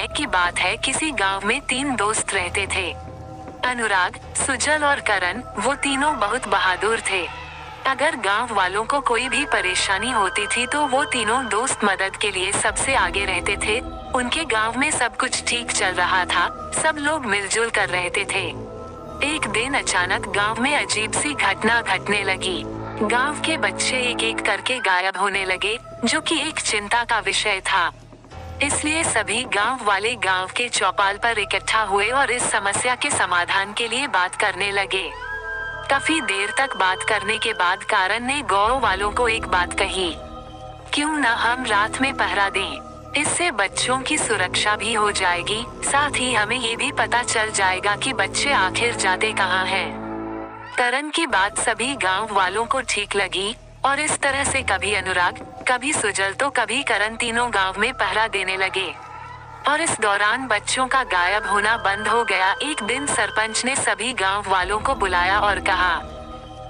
समय की बात है, किसी गांव में 3 दोस्त रहते थे। अनुराग, सुजल और करण। वो तीनों बहुत बहादुर थे। अगर गांव वालों को कोई भी परेशानी होती थी तो वो तीनों दोस्त मदद के लिए सबसे आगे रहते थे। उनके गांव में सब कुछ ठीक चल रहा था, सब लोग मिलजुल कर रहते थे। एक दिन अचानक गांव में अजीब सी घटना घटने लगी। गांव के बच्चे एक एक करके गायब होने लगे, जो कि एक चिंता का विषय था। इसलिए सभी गांव वाले गांव के चौपाल पर इकट्ठा हुए और इस समस्या के समाधान के लिए बात करने लगे। काफी देर तक बात करने के बाद करण ने गांव वालों को एक बात कही, क्यों न हम रात में पहरा दें, इससे बच्चों की सुरक्षा भी हो जाएगी, साथ ही हमें ये भी पता चल जाएगा कि बच्चे आखिर जाते कहाँ हैं। करण की बात सभी गांव वालों को ठीक लगी और इस तरह से कभी अनुराग, कभी सुजल तो कभी करण तीनों गांव में पहरा देने लगे। और इस दौरान बच्चों का गायब होना बंद हो गया। एक दिन सरपंच ने सभी गांव वालों को बुलाया और कहा,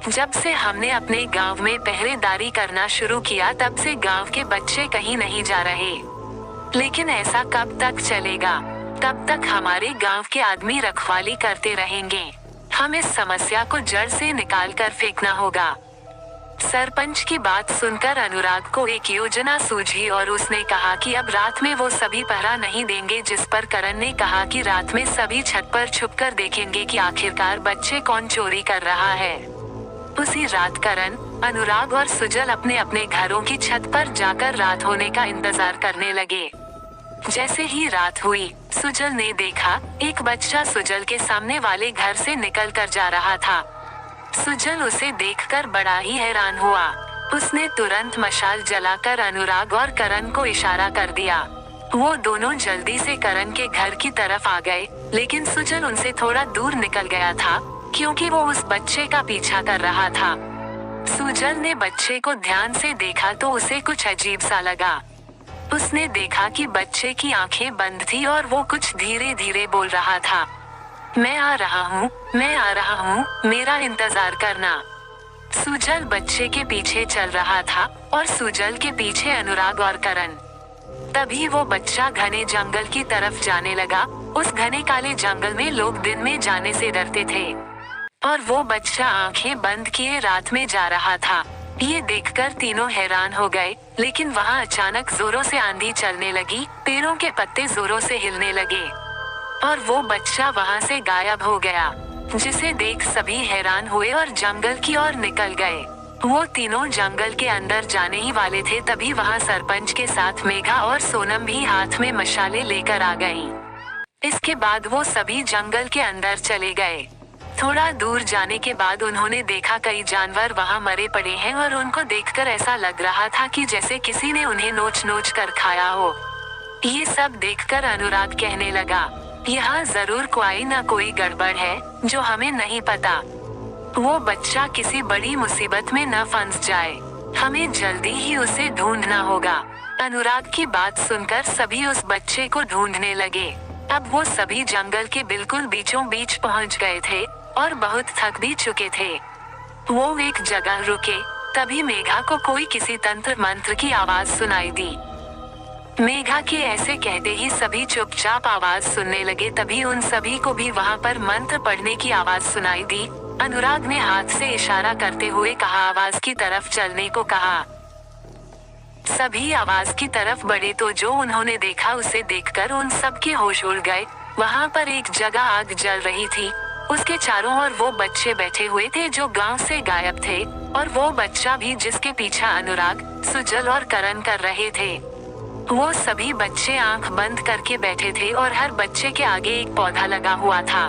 जब से हमने अपने गांव में पहरेदारी करना शुरू किया तब से गांव के बच्चे कहीं नहीं जा रहे। लेकिन ऐसा कब तक चलेगा? तब तक हमारे गांव के आदमी रखवाली करते रहेंगे। हम इस समस्या को जड़ से निकाल कर फेंकना होगा। सरपंच की बात सुनकर अनुराग को एक योजना सूझी और उसने कहा कि अब रात में वो सभी पहरा नहीं देंगे, जिस पर करण ने कहा कि रात में सभी छत पर छुपकर देखेंगे कि आखिरकार बच्चे कौन चोरी कर रहा है। उसी रात करण, अनुराग और सुजल अपने अपने घरों की छत पर जाकर रात होने का इंतजार करने लगे। जैसे ही रात हुई, सुजल ने देखा एक बच्चा सुजल के सामने वाले घर से निकल कर जा रहा था। सुजल उसे देखकर बड़ा ही हैरान हुआ। उसने तुरंत मशाल जलाकर अनुराग और करण को इशारा कर दिया। वो दोनों जल्दी से करण के घर की तरफ आ गए, लेकिन सुजल उनसे थोड़ा दूर निकल गया था, क्योंकि वो उस बच्चे का पीछा कर रहा था। सुजल ने बच्चे को ध्यान से देखा तो उसे कुछ अजीब सा लगा। उसने देखा कि बच्चे की आंखें बंद थी और वो कुछ धीरे धीरे बोल रहा था, मैं आ रहा हूँ, मैं आ रहा हूँ, मेरा इंतजार करना। सुजल बच्चे के पीछे चल रहा था और सुजल के पीछे अनुराग और करण। तभी वो बच्चा घने जंगल की तरफ जाने लगा। उस घने काले जंगल में लोग दिन में जाने से डरते थे और वो बच्चा आंखें बंद किए रात में जा रहा था। ये देखकर तीनों हैरान हो गए, लेकिन वहाँ अचानक जोरों से आंधी चलने लगी, पेड़ों के पत्ते जोरों से हिलने लगे और वो बच्चा वहाँ से गायब हो गया, जिसे देख सभी हैरान हुए और जंगल की ओर निकल गए। वो तीनों जंगल के अंदर जाने ही वाले थे, तभी वहाँ सरपंच के साथ मेघा और सोनम भी हाथ में मशाले लेकर आ गईं। इसके बाद वो सभी जंगल के अंदर चले गए। थोड़ा दूर जाने के बाद उन्होंने देखा कई जानवर वहाँ मरे पड़े हैं और उनको देखकर ऐसा लग रहा था कि जैसे किसी ने उन्हें नोच नोच कर खाया हो। ये सब देखकर अनुराग कहने लगा, यहाँ जरूर कोई ना कोई गड़बड़ है जो हमें नहीं पता। वो बच्चा किसी बड़ी मुसीबत में न फंस जाए, हमें जल्दी ही उसे ढूंढना होगा। अनुराग की बात सुनकर सभी उस बच्चे को ढूंढने लगे। अब वो सभी जंगल के बिल्कुल बीचों बीच पहुंच गए थे और बहुत थक भी चुके थे। वो एक जगह रुके, तभी मेघा को कोई किसी तंत्र मंत्र की आवाज सुनाई दी। मेघा के ऐसे कहते ही सभी चुपचाप आवाज सुनने लगे। तभी उन सभी को भी वहाँ पर मंत्र पढ़ने की आवाज सुनाई दी। अनुराग ने हाथ से इशारा करते हुए कहा, आवाज की तरफ चलने को कहा। सभी आवाज की तरफ बढ़े तो जो उन्होंने देखा उसे देखकर उन सब के होश उड़ गए। वहाँ पर एक जगह आग जल रही थी, उसके चारों ओर वो बच्चे बैठे हुए थे जो गांव से गायब थे और वो बच्चा भी जिसके पीछा अनुराग, सुजल और करण कर रहे थे। वो सभी बच्चे आंख बंद करके बैठे थे और हर बच्चे के आगे एक पौधा लगा हुआ था।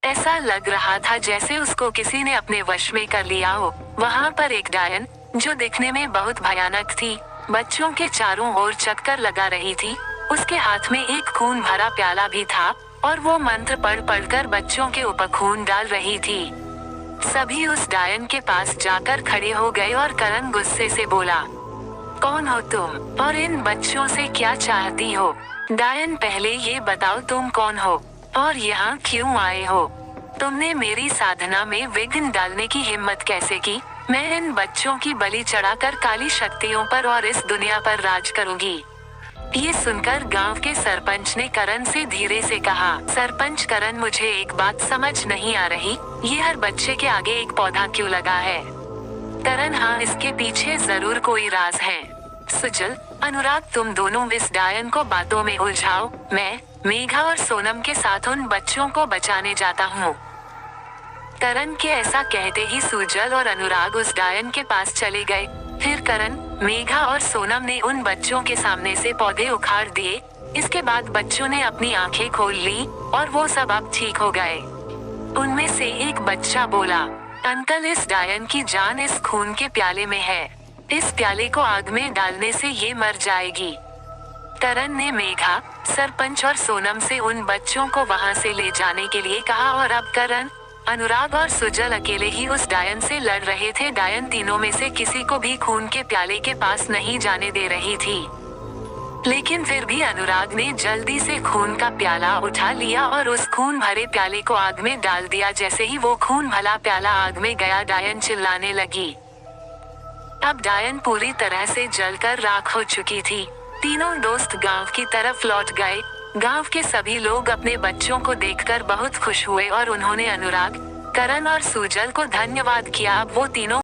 ऐसा लग रहा था जैसे उसको किसी ने अपने वश में कर लिया हो। वहाँ पर एक डायन, जो दिखने में बहुत भयानक थी, बच्चों के चारों ओर चक्कर लगा रही थी। उसके हाथ में एक खून भरा प्याला भी था और वो मंत्र पढ़ पढ़कर बच्चों के ऊपर खून डाल रही थी। सभी उस डायन के पास जाकर खड़े हो गए और करण गुस्से से बोला, कौन हो तुम और इन बच्चों से क्या चाहती हो? डायन, पहले ये बताओ तुम कौन हो और यहाँ क्यों आए हो? तुमने मेरी साधना में विघ्न डालने की हिम्मत कैसे की? मैं इन बच्चों की बलि चढ़ाकर काली शक्तियों पर और इस दुनिया पर राज करूंगी। ये सुनकर गांव के सरपंच ने करण से धीरे से कहा, सरपंच करण, मुझे एक बात समझ नहीं आ रही, ये हर बच्चे के आगे एक पौधा क्यों लगा है? करण, हाँ, इसके पीछे जरूर कोई राज है। सुजल, अनुराग, तुम दोनों इस डायन को बातों में उलझाओ, मैं मेघा और सोनम के साथ उन बच्चों को बचाने जाता हूँ। करण के ऐसा कहते ही सुजल और अनुराग उस डायन के पास चले गए। फिर करण, मेघा और सोनम ने उन बच्चों के सामने से पौधे उखाड़ दिए। इसके बाद बच्चों ने अपनी आंखें खोल ली और वो सब अब ठीक हो गए। उनमें से एक बच्चा बोला, अंकल, इस डायन की जान इस खून के प्याले में है, इस प्याले को आग में डालने से ये मर जाएगी। करण ने मेघा, सरपंच और सोनम से उन बच्चों को वहां से ले जाने के लिए कहा और अब करण, अनुराग और सुजल अकेले ही उस डायन से लड़ रहे थे। डायन तीनों में से किसी को भी खून के प्याले के पास नहीं जाने दे रही थी, लेकिन फिर भी अनुराग ने जल्दी से खून का प्याला उठा लिया और उस खून भरे प्याले को आग में डाल दिया। जैसे ही वो खून भरा प्याला आग में गया, डायन चिल्लाने लगी। अब डायन पूरी तरह से जलकर राख हो चुकी थी। तीनों दोस्त गांव की तरफ लौट गए। गांव के सभी लोग अपने बच्चों को देखकर बहुत खुश हुए और उन्होंने अनुराग, करण और सुजल को धन्यवाद किया। अब वो तीनों